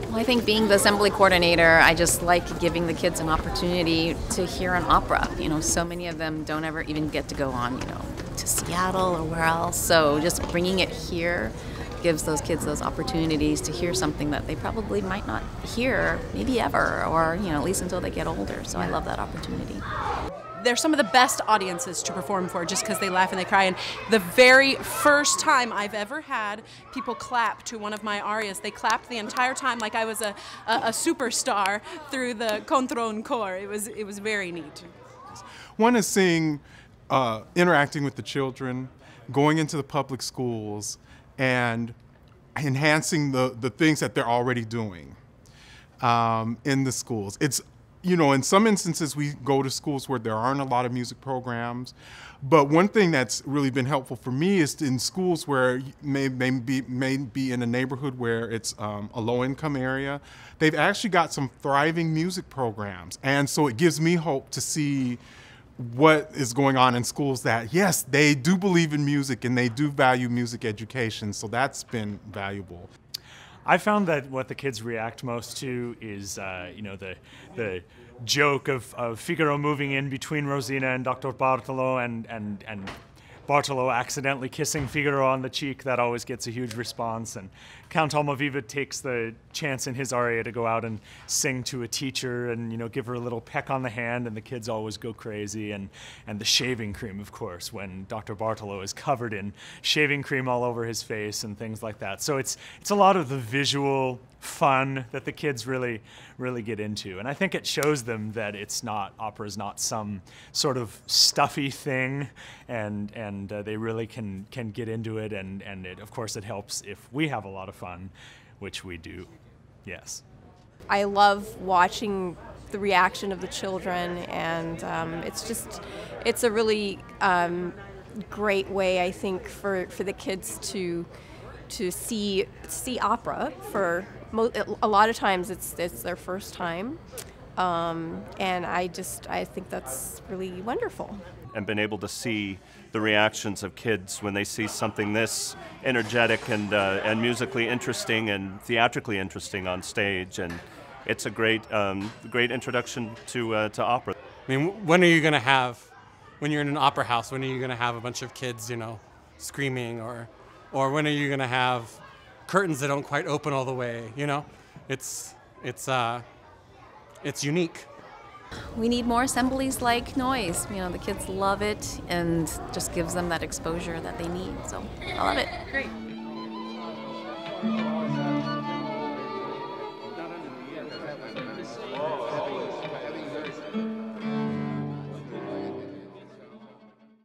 Well, I think being the assembly coordinator, I just like giving the kids an opportunity to hear an opera. You know, so many of them don't ever even get to go on, to Seattle or where else. So just bringing it here gives those kids those opportunities to hear something that they probably might not hear, maybe ever, or, at least until they get older. So I love that opportunity. They're some of the best audiences to perform for just because they laugh and they cry. And the very first time I've ever had people clap to one of my arias, they clapped the entire time like I was a superstar through the Contron Corps. It was very neat. One is seeing, interacting with the children, going into the public schools, and enhancing the things that they're already doing in the schools. It's in some instances we go to schools where there aren't a lot of music programs, but one thing that's really been helpful for me is in schools where may be in a neighborhood where it's a low-income area, they've actually got some thriving music programs, and so it gives me hope to see what is going on in schools that, yes, they do believe in music and they do value music education, so that's been valuable. I found that what the kids react most to is, the joke of Figaro moving in between Rosina and Dr. Bartolo and Bartolo accidentally kissing Figaro on the cheek. That always gets a huge response. And Count Almaviva takes the chance in his aria to go out and sing to a teacher and, give her a little peck on the hand, and the kids always go crazy. And the shaving cream, of course, when Dr. Bartolo is covered in shaving cream all over his face and things like that. So it's a lot of the visual fun that the kids really get into, and I think it shows them that opera's not some sort of stuffy thing, and they really can get into it, and of course it helps if we have a lot of fun, which we do. Yes. I love watching the reaction of the children, and it's a really great way, I think, for the kids to see opera. For a lot of times it's their first time, and I think that's really wonderful. And been able to see the reactions of kids when they see something this energetic and musically interesting and theatrically interesting on stage, and it's a great introduction to opera. I mean, when are you going to have, when you're in an opera house, when are you going to have a bunch of kids, screaming, or when are you going to have curtains that don't quite open all the way? It's unique. We need more assemblies like Noise. The kids love it and just gives them that exposure that they need. So I love it. Great.